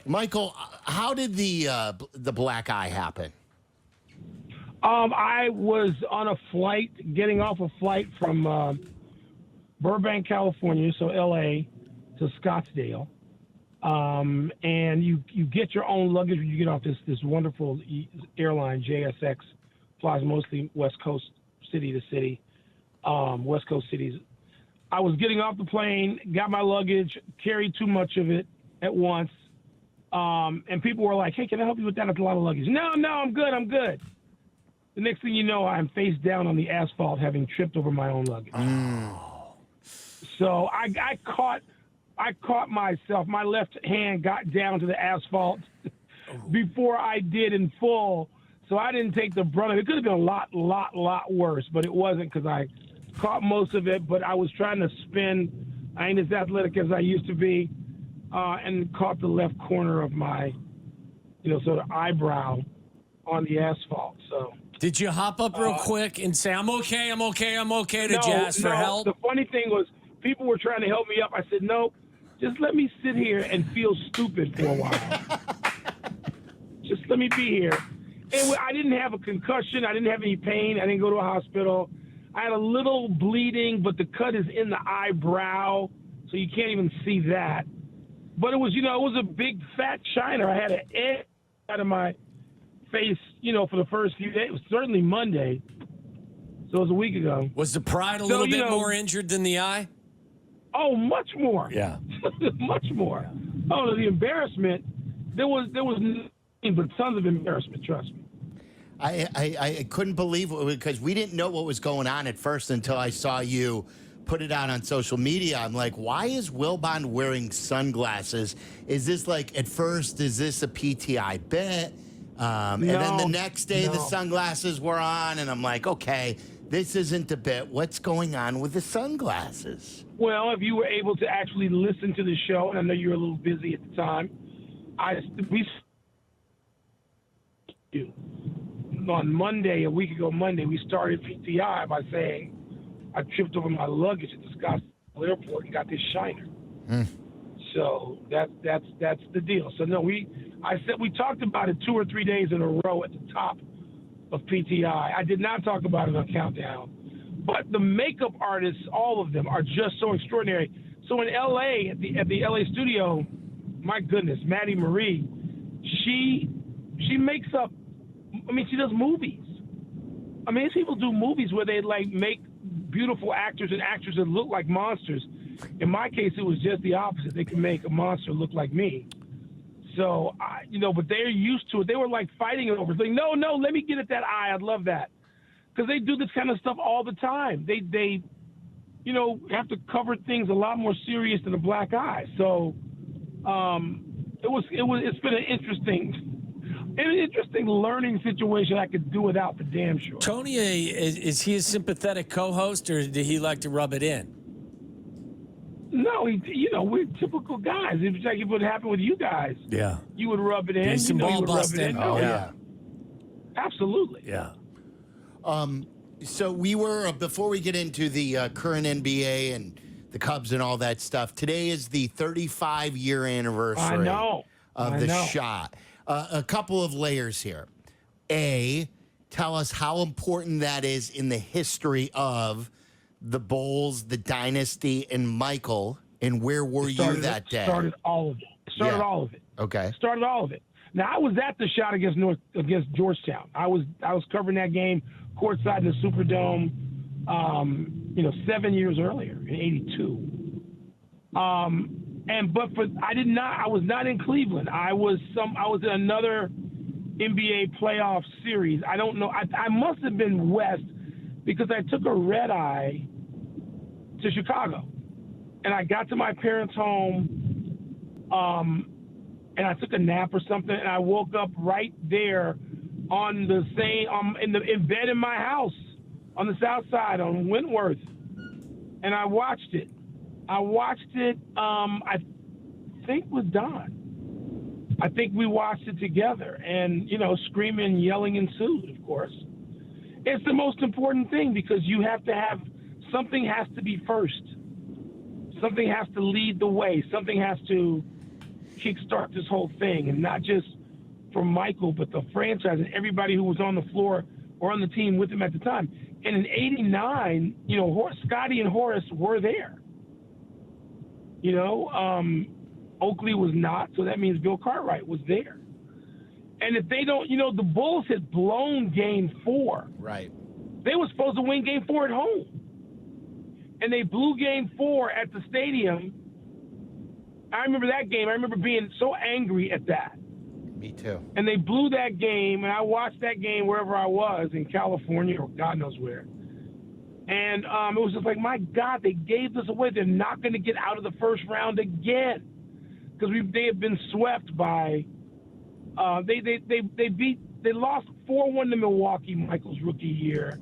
Michael, how did the black eye happen? I was on a flight, getting off a flight from Burbank, California, so L.A. to Scottsdale. And you get your own luggage when you get off this wonderful airline, JSX, flies mostly West Coast, city to city, West Coast cities. I was getting off the plane, got my luggage, carried too much of it at once. And people were like, hey, can I help you with that? That's a lot of luggage. No, I'm good. The next thing you know, I'm face down on the asphalt having tripped over my own luggage. So I caught myself. My left hand got down to the asphalt before I did in full. So I didn't take the brunt of it. It could have been a lot worse, but it wasn't because I caught most of it. But I was trying to spin. I ain't as athletic as I used to be, and caught the left corner of my, sort of eyebrow on the asphalt. So. Did you hop up real quick and say, I'm okay to Jazz for help? The funny thing was people were trying to help me up. I said, no, just let me sit here and feel stupid for a while. Just let me be here. And I didn't have a concussion. I didn't have any pain. I didn't go to a hospital. I had a little bleeding, but the cut is in the eyebrow, so you can't even see that. But it was, it was a big fat shiner. I had an egg out of my face, for the first few days. It was certainly Monday, so it was a week ago. Was the pride a little bit more injured than the eye? Oh, much more. Yeah. Much more. Oh, the embarrassment, there was nothing but tons of embarrassment, trust me. I couldn't believe it because we didn't know what was going on at first until I saw you put it out on social media. I'm like, why is Wilbon wearing sunglasses? Is this at first, is this a PTI bit? And then the next day the sunglasses were on, and I'm like, okay, this isn't a bit. What's going on with the sunglasses? Well, if you were able to actually listen to the show, and I know you were a little busy at the time, on Monday, a week ago Monday, we started PTI by saying I tripped over my luggage at the Scottsdale airport and got this shiner. So that's the deal. So no, we talked about it 2 or 3 days in a row at the top of PTI. I did not talk about it on Countdown, but the makeup artists, all of them, are just so extraordinary. So in LA, at the LA studio, my goodness, Maddie Marie, she makes up. I mean, she does movies. I mean, these people do movies where they make beautiful actors and actresses that look like monsters. In my case, it was just the opposite. They can make a monster look like me. So, but they're used to it. They were fighting it over. It's no, let me get at that eye. I'd love that. Because they do this kind of stuff all the time. They have to cover things a lot more serious than a black eye. So, it's been an interesting learning situation I could do without for damn sure. Tony, is he a sympathetic co-host, or did he like to rub it in? No, we're typical guys. It's like it would happen with you guys. Yeah. You would rub it in. There's some ball busting. Oh, yeah. Absolutely. Yeah. So we were, before we get into the current NBA and the Cubs and all that stuff, today is the 35-year anniversary of the shot. A couple of layers here. A, tell us how important that is in the history of the Bulls, the dynasty, and Michael, and where were you that day? Started all of it. All of it. Okay. Started all of it. Now, I was at the shot against Georgetown. I was covering that game courtside in the Superdome, 7 years earlier in '82. I was not in Cleveland. I was in another NBA playoff series. I don't know. I must have been west because I took a red eye to Chicago, and I got to my parents' home, and I took a nap or something, and I woke up right there on the same in bed in my house on the South Side on Wentworth, and I watched it. I think with Don. I think we watched it together, and screaming, yelling ensued. Of course, it's the most important thing because you have to have something has to be first. Something has to lead the way. Something has to kickstart this whole thing, and not just from Michael, but the franchise and everybody who was on the floor or on the team with him at the time. And in '89, Scotty and Horace were there. Oakley was not, so that means Bill Cartwright was there. And if they don't, the Bulls had blown Game 4. Right. They were supposed to win Game 4 at home. And they blew Game 4 at the stadium. I remember that game. I remember being so angry at that. Me too. And they blew that game, and I watched that game wherever I was, in California or God knows where. And it was just like, my God, they gave this away. They're not going to get out of the first round again. Because they have been swept by they lost 4-1 to Milwaukee Michael's rookie year,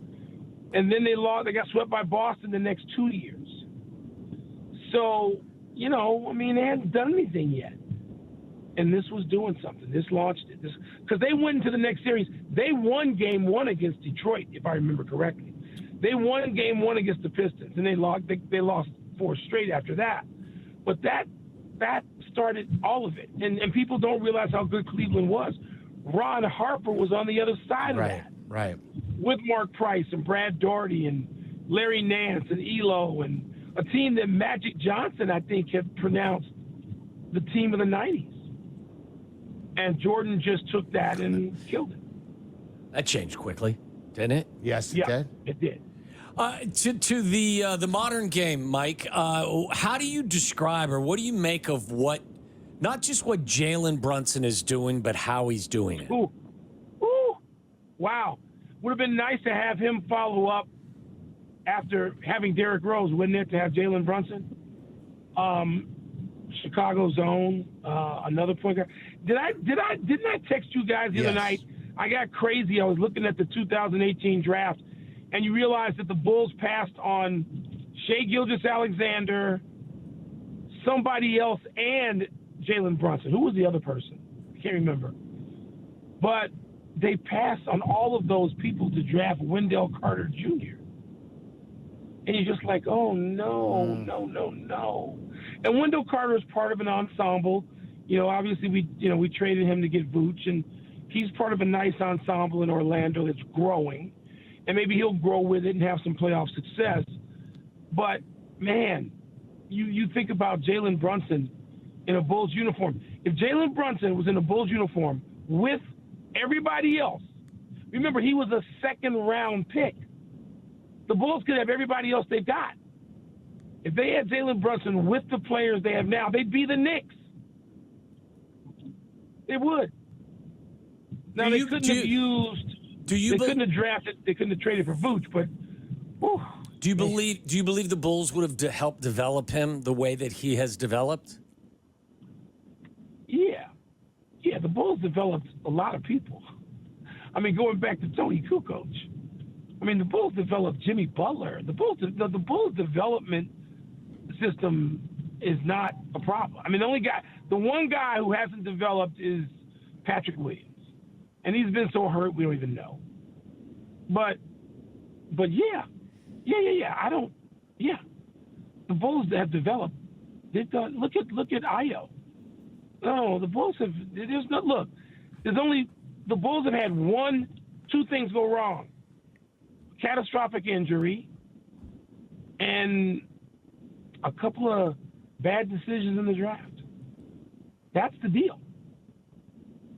and then they got swept by Boston the next 2 years. So they hadn't done anything yet, and this was doing something. This launched it. Because they went into the next series. They won Game 1 against Detroit, if I remember correctly. They won Game 1 against the Pistons, and they lost 4 straight after that. But that started all of it. And people don't realize how good Cleveland was. Ron Harper was on the other side of that. Right. With Mark Price and Brad Daugherty and Larry Nance and Elo, and a team that Magic Johnson, I think, had pronounced the team of the 90s. And Jordan just took that and killed it. That changed quickly, didn't it? Yes, it did. It did. To the modern game, Mike, how do you describe, or what do you make of not just what Jalen Brunson is doing, but how he's doing it? Ooh. Wow. Would have been nice to have him follow up after having Derrick Rose, wouldn't it, to have Jalen Brunson? Chicago's own, another point guard. Didn't I text you guys the other night? I got crazy. I was looking at the 2018 draft, and you realize that the Bulls passed on Shai Gilgeous-Alexander, somebody else, and Jalen Brunson. Who was the other person? I can't remember. But they passed on all of those people to draft Wendell Carter Jr. And you're just like, oh, no. And Wendell Carter is part of an ensemble. Obviously we traded him to get Vooch, and he's part of a nice ensemble in Orlando that's growing. And maybe he'll grow with it and have some playoff success. But, man, you think about Jalen Brunson in a Bulls uniform. If Jalen Brunson was in a Bulls uniform with everybody else, remember, he was a second-round pick. The Bulls could have everybody else they've got. If they had Jalen Brunson with the players they have now, they'd be the Knicks. They would. Now, they couldn't have drafted. They couldn't have traded for Vooch, but. Whew. Do you believe the Bulls would have helped develop him the way that he has developed? Yeah. The Bulls developed a lot of people. I mean, going back to Tony Kukoc. I mean, the Bulls developed Jimmy Butler. The Bulls development system is not a problem. I mean, the one guy who hasn't developed is Patrick Williams. And he's been so hurt we don't even know. But yeah. The Bulls have developed. They've done. Look at Ayo. No, the Bulls have. The Bulls have had 2 things go wrong: catastrophic injury and a couple of bad decisions in the draft. That's the deal.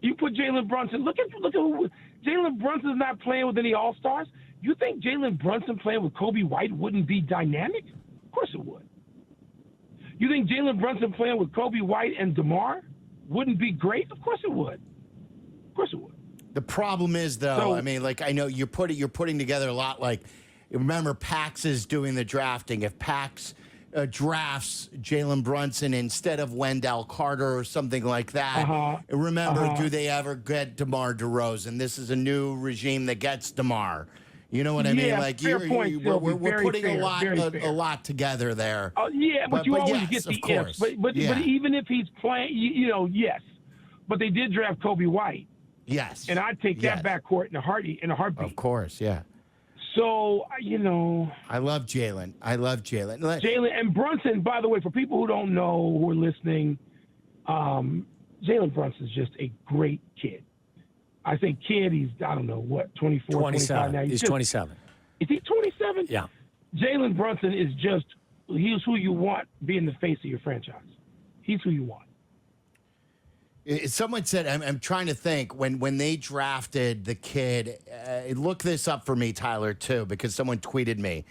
You put Jalen Brunson. Look at who Jalen Brunson's not playing with any All-Stars. You think Jalen Brunson playing with Kobe White wouldn't be dynamic? Of course it would. You think Jalen Brunson playing with Kobe White and DeMar wouldn't be great? Of course it would. Of course it would. The problem is, though, I know you're putting together a lot. Like, remember, Pax is doing the drafting. If Pax drafts Jalen Brunson instead of Wendell Carter or something like that, remember, do they ever get DeMar DeRozan? This is a new regime that gets DeMar. You know what I mean? Like, fair point, we're putting a lot together there. But you always get the ifs. But even if he's playing, yes. But they did draft Kobe White. Yes. And I'd take that backcourt in a heartbeat. Of course, yeah. So, I love Jalen. Jalen and Brunson, by the way, for people who don't know, who are listeing, Jalen Brunson's just a great kid. I think kid, he's, I don't know, what, 24, 25 now. He's 27. Is he 27? Yeah. Jalen Brunson is just, he's who you want being the face of your franchise. He's who you want. Someone said, I'm trying to think, when they drafted the kid, look this up for me, Tyler, too, because someone tweeted me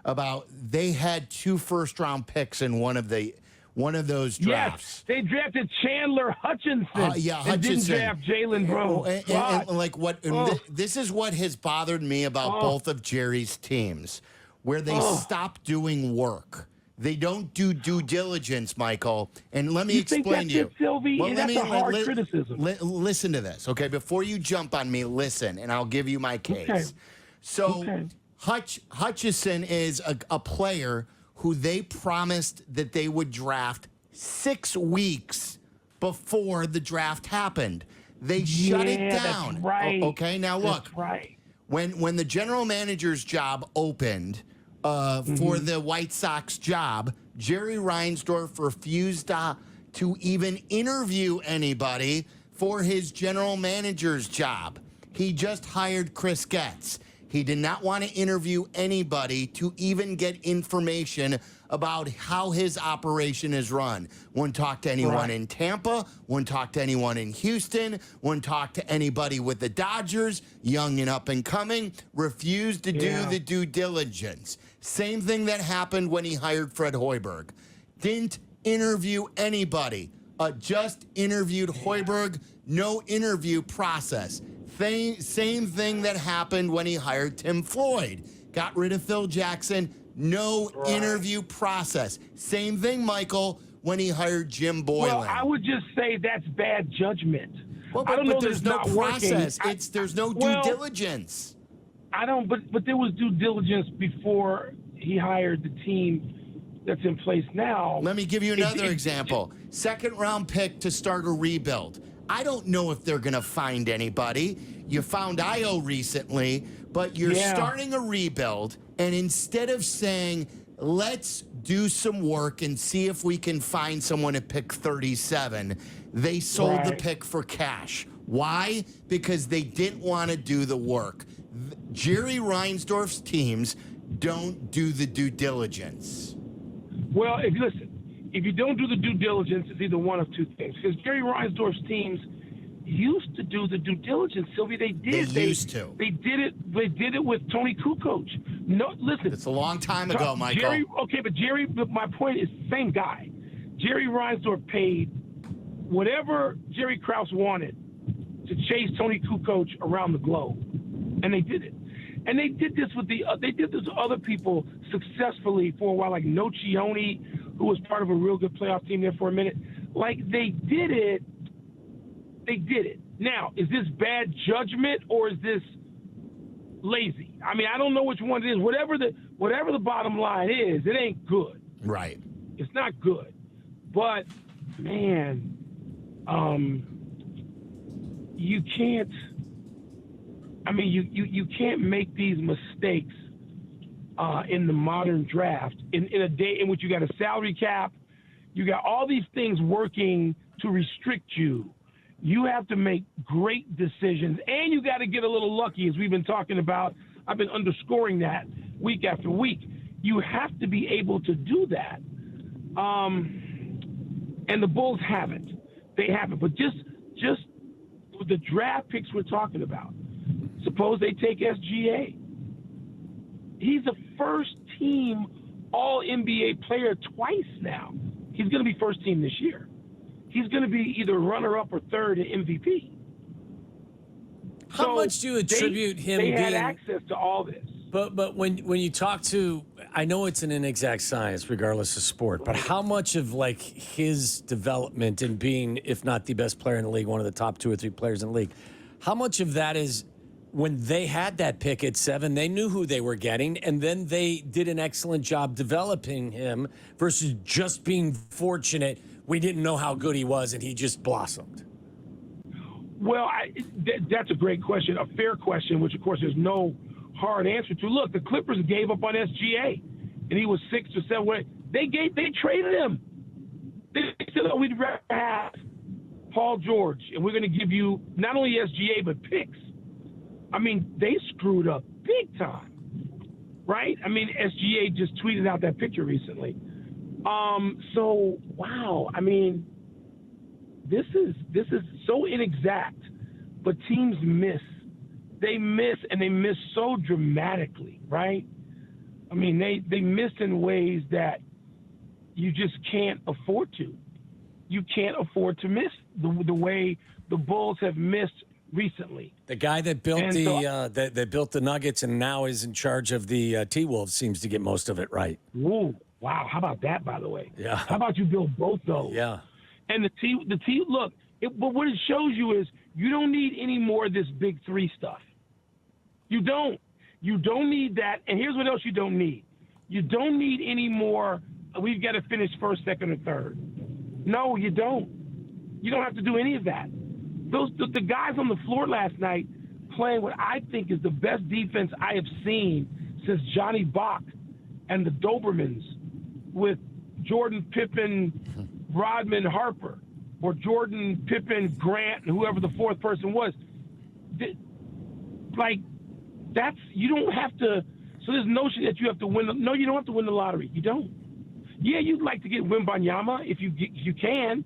about they had 2 first-round picks in one of those drafts. Yes, they drafted Chandler Hutchinson. Hutchinson. And didn't draft Jalen Brunson. And like this is what has bothered me about both of Jerry's teams, where they stop doing work. They don't do due diligence, Michael. And let me explain to you. Silvy? Well, that's a hard criticism. Listen to this, okay? Before you jump on me, listen, and I'll give you my case. Okay. So Hutchinson is a player who they promised that they would draft 6 weeks before the draft happened. They shut it down. That's right. Okay, now look. That's right. When the general manager's job opened for the White Sox job, Jerry Reinsdorf refused to even interview anybody for his general manager's job. He just hired Chris Getz. He did not want to interview anybody to even get information about how his operation is run. Wouldn't talk to anyone in Tampa, wouldn't talk to anyone in Houston, wouldn't talk to anybody with the Dodgers, young and up and coming, refused to do the due diligence. Same thing that happened when he hired Fred Hoiberg. Didn't interview anybody, just interviewed Hoiberg, no interview process. Same thing that happened when he hired Tim Floyd. Got rid of Phil Jackson, no interview process. Same thing, Michael, when he hired Jim Boylan. Well, I would just say that's bad judgment. Well, I don't know, there's no process. There's no due diligence. I don't, but there was due diligence before he hired the team that's in place now. Let me give you another example. 2nd round pick to start a rebuild. I don't know if they're going to find anybody. You found Io recently, but you're starting a rebuild, and instead of saying, let's do some work and see if we can find someone at pick 37, they sold the pick for cash. Why? Because they didn't want to do the work. Jerry Reinsdorf's teams don't do the due diligence. Well, if you don't do the due diligence, it's either one of two things. Because Jerry Reinsdorf's teams used to do the due diligence, Silvy. They did. They used to. They did it. They did it with Tony Kukoc. No, listen. It's a long time ago, Michael. But my point is, same guy. Jerry Reinsdorf paid whatever Jerry Krause wanted to chase Tony Kukoc around the globe, and they did it. And they did this with other people successfully for a while, like Nocioni, who was part of a real good playoff team there for a minute. Like, they did it. They did it. Now, is this bad judgment or is this lazy? I mean, I don't know which one it is. Whatever the bottom line is, it ain't good. Right. It's not good. But, man, you can't. I mean, you can't make these mistakes in the modern draft in a day in which you got a salary cap, you got all these things working to restrict you. You have to make great decisions, and you got to get a little lucky, as we've been talking about. I've been underscoring that week after week. You have to be able to do that, and the Bulls haven't. They haven't. But just with the draft picks we're talking about, suppose they take SGA. He's a first-team All-NBA player twice now. He's going to be first team this year. He's going to be either runner-up or third in MVP. How much do you attribute him being? They had access to all this. But when you talk to, I know it's an inexact science regardless of sport, but how much of like his development in being, if not the best player in the league, one of the top 2 or 3 players in the league, how much of that is when they had that pick at 7, they knew who they were getting, and then they did an excellent job developing him versus just being fortunate we didn't know how good he was and he just blossomed? Well, that's a great question, a fair question, which, of course, there's no hard answer to. Look, the Clippers gave up on SGA, and he was 6 or 7. They traded him. They said, we'd rather have Paul George, and we're going to give you not only SGA but picks. I mean, they screwed up big time, right? I mean, SGA just tweeted out that picture recently. So wow, I mean, this is so inexact, but teams miss. They miss, and they miss so dramatically, right? I mean, they miss in ways that you just can't afford to. You can't afford to miss the way the Bulls have missed recently. The guy that built that built the Nuggets and now is in charge of the T-Wolves seems to get most of it right. Ooh, wow! How about that, by the way? Yeah. How about you build both those? Yeah. And the T. Look, but what it shows you is you don't need any more of this big three stuff. You don't. You don't need that. And here's what else you don't need. You don't need any more. We've got to finish first, second, or third. No, you don't. You don't have to do any of that. The guys on the floor last night playing what I think is the best defense I have seen since Johnny Bach and the Dobermans with Jordan, Pippen, Rodman, Harper, or Jordan, Pippen, Grant, and whoever the fourth person was. You don't have to. So this notion that you have to win. No, you don't have to win the lottery. You don't. Yeah, you'd like to get Wembanyama if you can.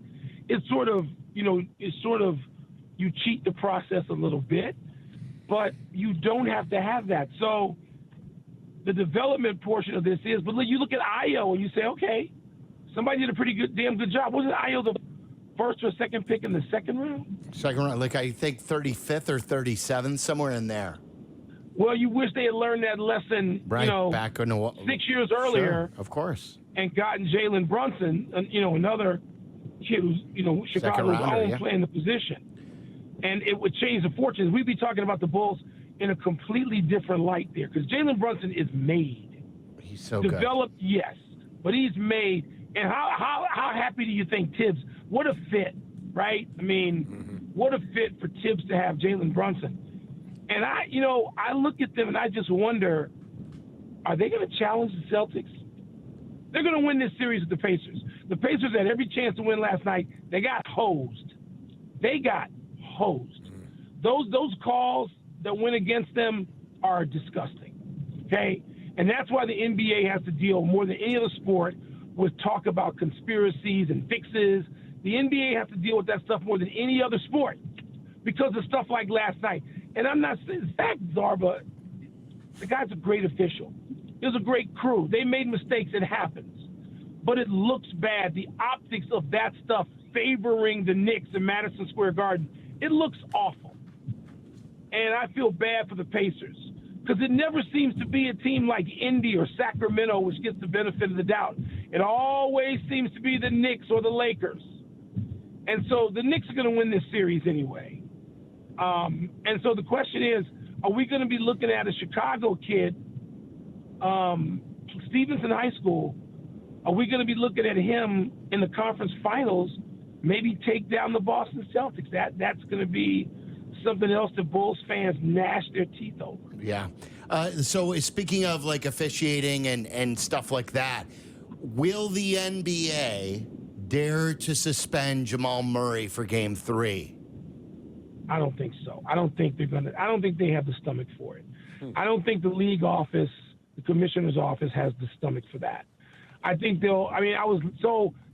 It's sort of you cheat the process a little bit, but you don't have to have that. So the development portion of this is, but you look at Ayo and you say, okay, somebody did a damn good job. Wasn't Ayo the first or second pick in the second round? Second round, like I think 35th or 37th, somewhere in there. Well, you wish they had learned that lesson, right, back in 6 years earlier. Sure, of course. And gotten Jalen Brunson, another kid who's, Chicago's own playing the position. And it would change the fortunes. We'd be talking about the Bulls in a completely different light there, because Jalen Brunson is made. He's so developed, yes, but he's made. And how happy do you think Tibbs? What a fit, right? I mean, what a fit for Tibbs to have Jalen Brunson. And I look at them and I just wonder, are they going to challenge the Celtics? They're going to win this series with the Pacers. The Pacers had every chance to win last night. They got hosed. Those calls that went against them are disgusting, okay? And that's why the NBA has to deal more than any other sport with talk about conspiracies and fixes. The NBA has to deal with that stuff more than any other sport because of stuff like last night. And I'm not saying, Zach Zarba, the guy's a great official. There's a great crew. They made mistakes. It happens. But it looks bad. The optics of that stuff favoring the Knicks in Madison Square Garden, it looks awful. And I feel bad for the Pacers because it never seems to be a team like Indy or Sacramento which gets the benefit of the doubt. It always seems to be the Knicks or the Lakers. And so the Knicks are going to win this series anyway. And so the question is, are we going to be looking at a Chicago kid, Stevenson High School, are we going to be looking at him in the conference finals, maybe take down the Boston Celtics? That's going to be something else that Bulls fans gnash their teeth over. Yeah. So speaking of like officiating and stuff like that, will the NBA dare to suspend Jamal Murray for Game 3? I don't think so. I don't think they're gonna. I don't think they have the stomach for it. I don't think the league office, the commissioner's office, has the stomach for that. I think they'll. I mean, I was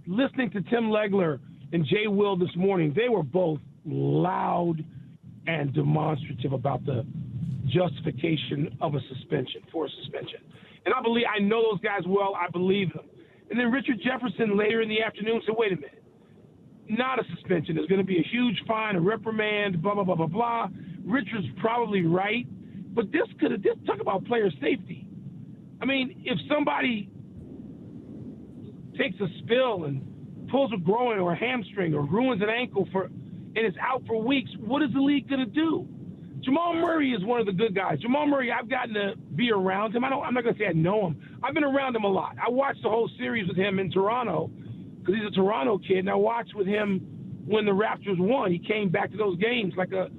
listening to Tim Legler and Jay Will this morning. They were both loud and demonstrative about the justification of a suspension for a suspension. And I know those guys well. I believe them. And then Richard Jefferson later in the afternoon said, "Wait a minute. Not a suspension. There's going to be a huge fine, a reprimand, blah, blah, blah, blah, blah." Richard's probably right. But this talk about player safety. I mean, if somebody takes a spill and pulls a groin or a hamstring or ruins an ankle and is out for weeks, what is the league going to do? Jamal Murray is one of the good guys. Jamal Murray, I've gotten to be around him. I'm not going to say I know him. I've been around him a lot. I watched the whole series with him in Toronto, because he's a Toronto kid, and I watched with him when the Raptors won. He came back to those games like a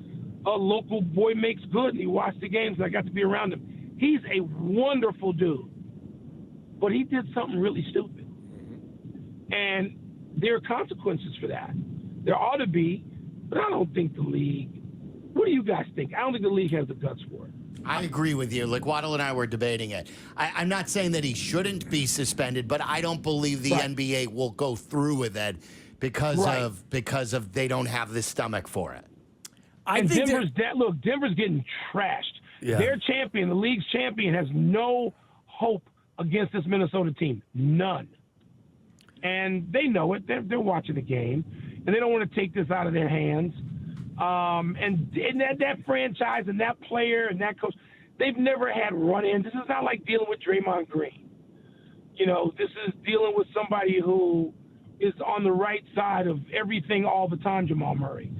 local boy makes good, and he watched the games, and I got to be around him. He's a wonderful dude, but he did something really stupid, and there are consequences for that. There ought to be, but I don't think the league. What do you guys think? I don't think the league has the guts for it. I agree with you. Like Waddle and I were debating it. I'm not saying that he shouldn't be suspended, but I don't believe the NBA will go through with it because of they don't have the stomach for it. Denver's getting trashed. Yeah. Their champion, the league's champion, has no hope against this Minnesota team. None. And they know it. They're watching the game, and they don't want to take this out of their hands. And that franchise and that player and that coach, they've never had run-ins. This is not like dealing with Draymond Green. This is dealing with somebody who is on the right side of everything all the time, Jamal Murray.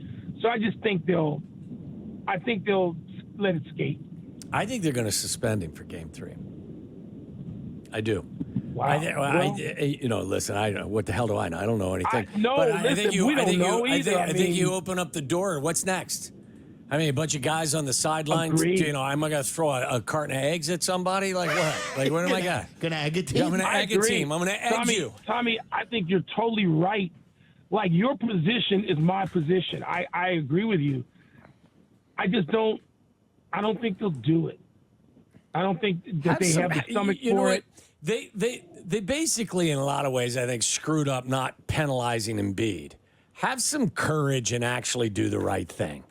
So I just think they'll let it skate. I think they're going to suspend him for Game 3. I do. Wow. Listen, I don't know. What the hell do I know? I don't know anything. We don't know either. I think you open up the door. What's next? I mean, a bunch of guys on the sidelines. Agreed. I'm going to throw a carton of eggs at somebody? Like what? Like, what am I going to? Going to egg a team? Yeah, I'm going to egg a team. I'm going to egg you. Tommy, I think you're totally right. Like, your position is my position. I agree with you. I don't think they'll do it. I don't think that they have the stomach for it. They basically, in a lot of ways, I think, screwed up not penalizing Embiid. Have some courage and actually do the right thing.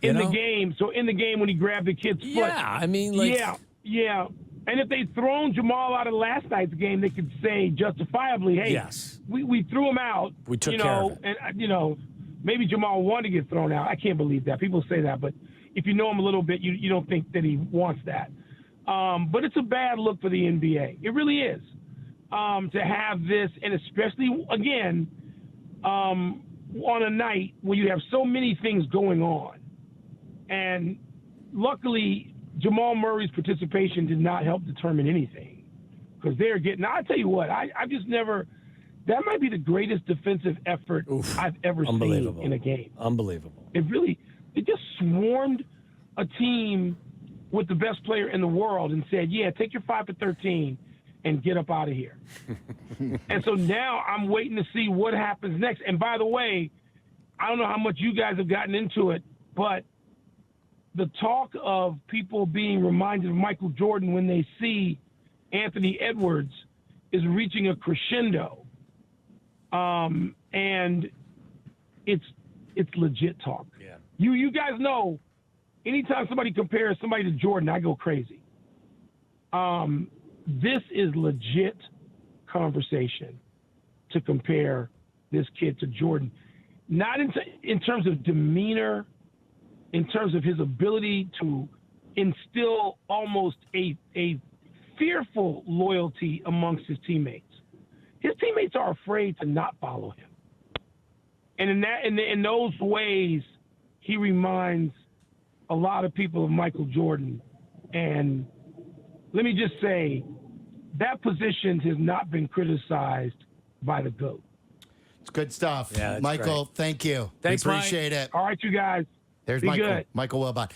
In the game when he grabbed the kid's foot. Yeah, I mean, Yeah. And if they'd thrown Jamal out of last night's game, they could say justifiably, hey, yes, we threw him out. We took care of it. And, maybe Jamal wanted to get thrown out. I can't believe that. People say that, but if you know him a little bit, you don't think that he wants that. But it's a bad look for the NBA. It really is. To have this, and especially, again, on a night where you have so many things going on. And luckily, Jamal Murray's participation did not help determine anything. Because they're getting – I'll tell you what, I've just never – that might be the greatest defensive effort I've ever seen in a game. Unbelievable. It just swarmed a team with the best player in the world and said, yeah, take your 5 for 13 and get up out of here. And so now I'm waiting to see what happens next. And by the way, I don't know how much you guys have gotten into it, but the talk of people being reminded of Michael Jordan when they see Anthony Edwards is reaching a crescendo. And it's legit talk. Yeah. You guys know, anytime somebody compares somebody to Jordan, I go crazy. This is legit conversation to compare this kid to Jordan. Not in terms of demeanor, in terms of his ability to instill almost a fearful loyalty amongst his teammates. His teammates are afraid to not follow him. And in those ways, he reminds a lot of people of Michael Jordan. And let me just say, that position has not been criticized by the GOAT. It's good stuff. Yeah, Michael, great. Thank you. Thanks, we appreciate Mike. it. All right, you guys. There's Be Michael. good. Michael Wilbon.